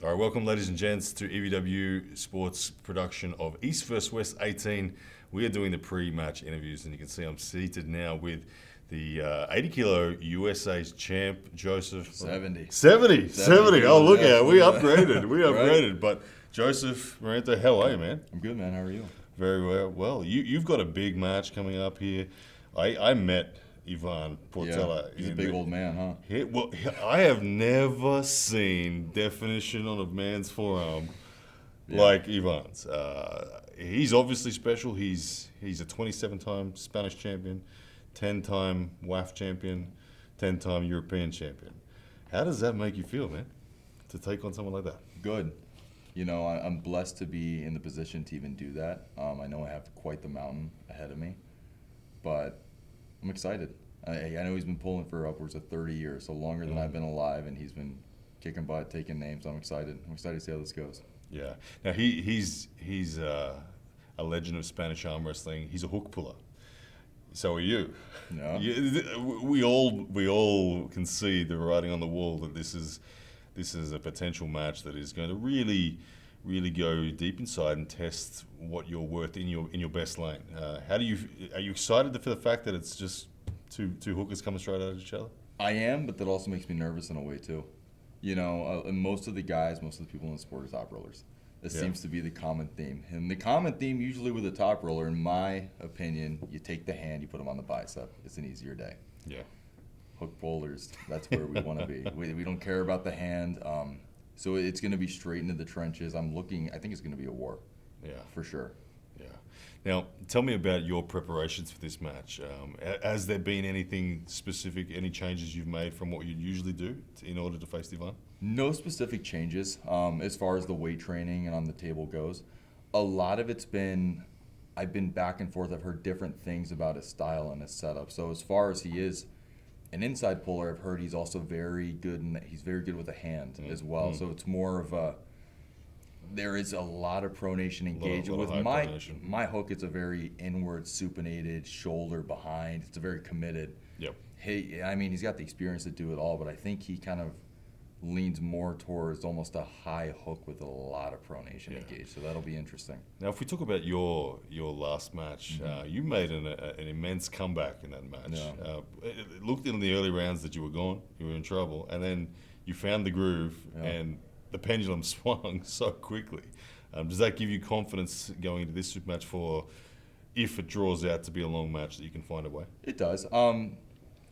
All right, welcome, ladies and gents, to EVW Sports production of East vs West 18. We are doing the pre-match interviews, and you can see I'm seated now with the 80 kilo USA's champ, Joseph. 70. 70. Oh, look out. We upgraded. Right. But Joseph Meranto, how are you, man? I'm good, man. How are you? Very well. Well, you've got a big match coming up here. I met Ivan Portela. Yeah, he's a big old man, huh? I have never seen definition on a man's forearm like Ivan's. He's obviously special. He's a 27-time Spanish champion, 10-time WAF champion, 10-time European champion. How does that make you feel, man, to take on someone like that? Good. You know, I'm blessed to be in the position to even do that. I know I have quite the mountain ahead of me, but I'm excited. I know he's been pulling for upwards of 30 years, so longer than I've been alive, and he's been kicking butt, taking names. I'm excited. I'm excited to see how this goes. Yeah. Now he's a legend of Spanish arm wrestling. He's a hook puller. So are you. No. We all can see the writing on the wall that this is a potential match that is going to really go deep inside and test what you're worth in your best lane. Are you excited for the fact that it's just two hookers coming straight at each other? I am, but that also makes me nervous in a way too. You know, most of the people in the sport are top rollers. This seems to be the common theme. And the common theme usually with a top roller, in my opinion, you take the hand, you put them on the bicep. It's an easier day. Yeah. Hook pullers, that's where we want to be. We don't care about the hand. So it's going to be straight into the trenches. I think it's going to be a war. Yeah. For sure. Yeah. Now, tell me about your preparations for this match. Has there been anything specific, any changes you've made from what you usually do in order to face Ivan? No specific changes as far as the weight training and on the table goes. A lot of it's been, I've been back and forth. I've heard different things about his style and his setup. So as far as he is an inside puller, I've heard he's also very good, and he's very good with a hand as well. So it's more of there is a lot of pronation engaged. With my hook, it's a very inward supinated shoulder behind. It's a very committed. Yep. He's got the experience to do it all, but I think he kind of leans more towards almost a high hook with a lot of pronation engaged. So that'll be interesting. Now, if we talk about your last match, you made an immense comeback in that match. Yeah. It looked in the early rounds that you were gone, you were in trouble, and then you found the groove, and the pendulum swung so quickly. Does that give you confidence going into this super match for, if it draws out to be a long match, that you can find a way? It does.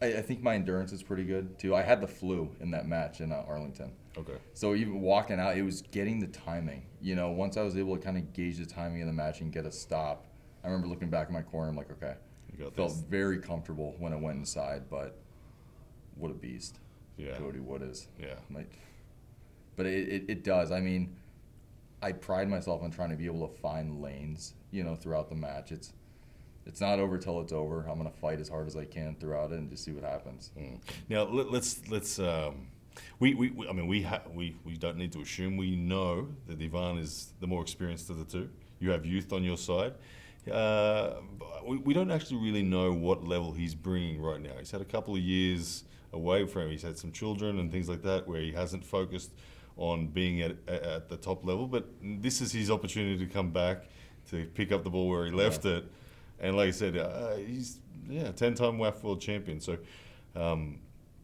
I think my endurance is pretty good, too. I had the flu in that match in Arlington. Okay. So even walking out, it was getting the timing. You know, once I was able to kind of gauge the timing of the match and get a stop, I remember looking back in my corner, I'm like, okay. Felt very comfortable when I went inside, but what a beast. Yeah. Cody Wood is. Yeah. But it does. I mean, I pride myself on trying to be able to find lanes, you know, throughout the match. It's not over till it's over. I'm gonna fight as hard as I can throughout it and just see what happens. Now let's we don't need to assume. We know that Ivan is the more experienced of the two. You have youth on your side. We don't actually really know what level he's bringing right now. He's had a couple of years away from him. He's had some children and things like that where he hasn't focused on being at the top level. But this is his opportunity to come back, to pick up the ball where he left it. And like I said, he's 10-time WAF world champion. So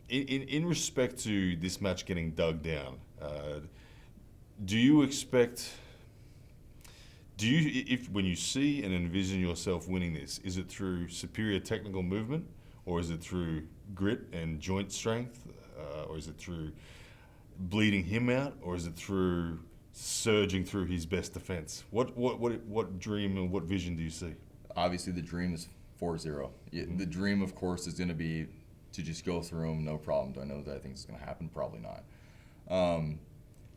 in respect to this match getting dug down, do you expect... when you see and envision yourself winning this, is it through superior technical movement, or is it through grit and joint strength, or is it through bleeding him out, or is it through surging through his best defense? What dream and what vision do you see? Obviously, the dream is 4-0. The dream, of course, is going to be to just go through him, no problem. Do I know that I think it's going to happen? Probably not.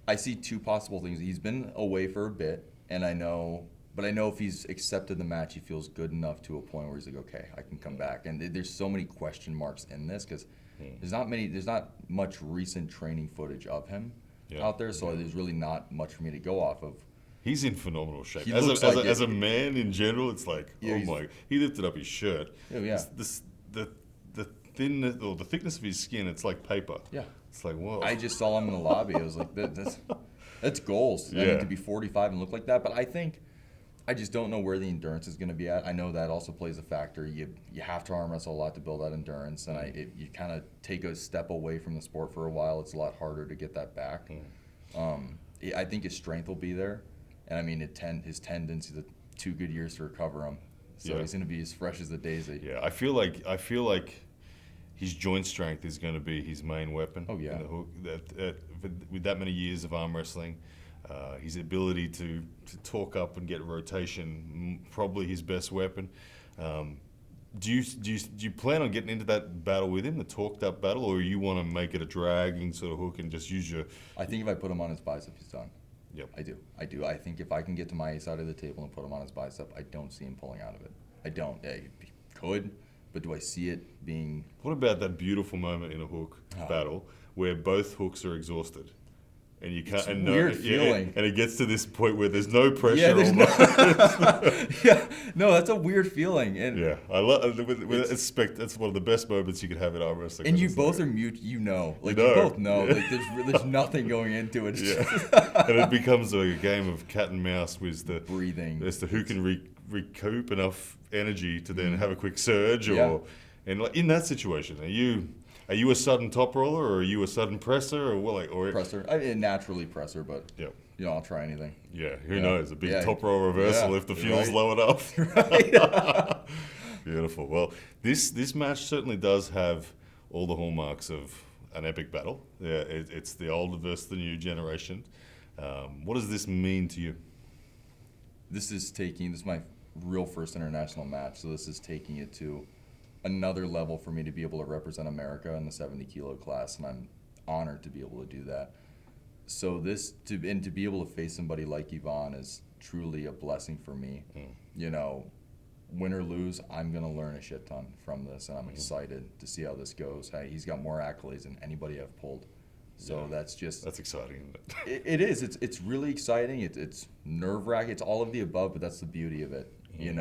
I see two possible things. He's been away for a bit. And I know if he's accepted the match, he feels good enough to a point where he's like, okay, I can come back. And there's so many question marks in this because there's not much recent training footage of him out there, so there's really not much for me to go off of. He's in phenomenal shape. He as a man in general, it's like, he lifted up his shirt. Yeah. The thinness or the thickness of his skin, it's like paper. Yeah. It's like, whoa. I just saw him in the lobby. I was like, this. That's goals. I Yeah. mean, to be 45 and look like that. But I just don't know where the endurance is going to be at. I know that also plays a factor. You have to arm wrestle a lot to build that endurance, and you kind of take a step away from the sport for a while. It's a lot harder to get that back. I think his strength will be there, and I mean his tendons. The 2 good years to recover them, so he's going to be as fresh as the daisy. Yeah, I feel like his joint strength is going to be his main weapon. Oh, yeah. In the hook. With that many years of arm wrestling, his ability to talk up and get rotation, probably his best weapon. Do you plan on getting into that battle with him, the talked up battle, or you want to make it a dragging sort of hook and just use your? I think if I put him on his bicep, he's done. Yep. I do. I think if I can get to my side of the table and put him on his bicep, I don't see him pulling out of it. I don't. He could, but do I see it being? What about that beautiful moment in a hook battle where both hooks are exhausted? And you can't. It's a and weird feeling. And it gets to this point where there's no pressure. Yeah, there's almost. no, that's a weird feeling. And Yeah, I love. That's one of the best moments you could have in arm wrestling. And you It's both like- are mute. You know. You both know. Yeah. Like there's nothing going into it. It's Yeah, just and it becomes like a game of cat and mouse with the breathing. As to who can recoup enough energy to then have a quick surge, Yeah. and like in that situation, are you a sudden top roller or are you a sudden presser or what? Like or Presser. I mean, naturally presser, but yeah. I'll try anything. Yeah, who Yeah. knows? A big Yeah. top roll reversal Yeah, if the fuel's right. low enough. Right. Beautiful. Well, this match certainly does have all the hallmarks of an epic battle. Yeah, it's the older versus the new generation. What does this mean to you? This is my real first international match, so this is taking it to another level for me to be able to represent America in the 70 kilo class, and I'm honored to be able to do that. So to be able to face somebody like Yvonne is truly a blessing for me. Win or lose, I'm gonna learn a shit ton from this, and I'm excited to see how this goes. Hey, he's got more accolades than anybody I've pulled, so that's exciting, isn't it? it is. It's really exciting. It's nerve-wracking. It's all of the above, but that's the beauty of it, And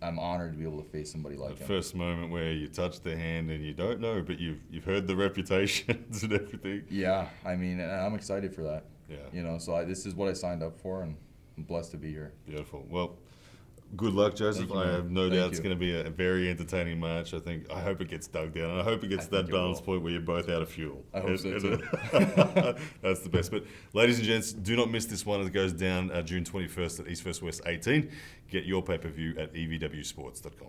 I'm honored to be able to face somebody like The him. first moment where you touch their hand and you don't know, but you've heard the reputations and everything. Yeah, I mean, and I'm excited for that. Yeah. So this is what I signed up for, and I'm blessed to be here. Beautiful. Well, good luck, Joseph. Thank you, I man. have no Thank doubt it's you. going to be a very entertaining match. I hope it gets dug down, and I hope it gets to that think it balance will. point where you're both out of fuel. I hope so, too. That's the best. But ladies and gents, do not miss this one. It goes down June 21st at East First West 18. Get your pay-per-view at evwsports.com.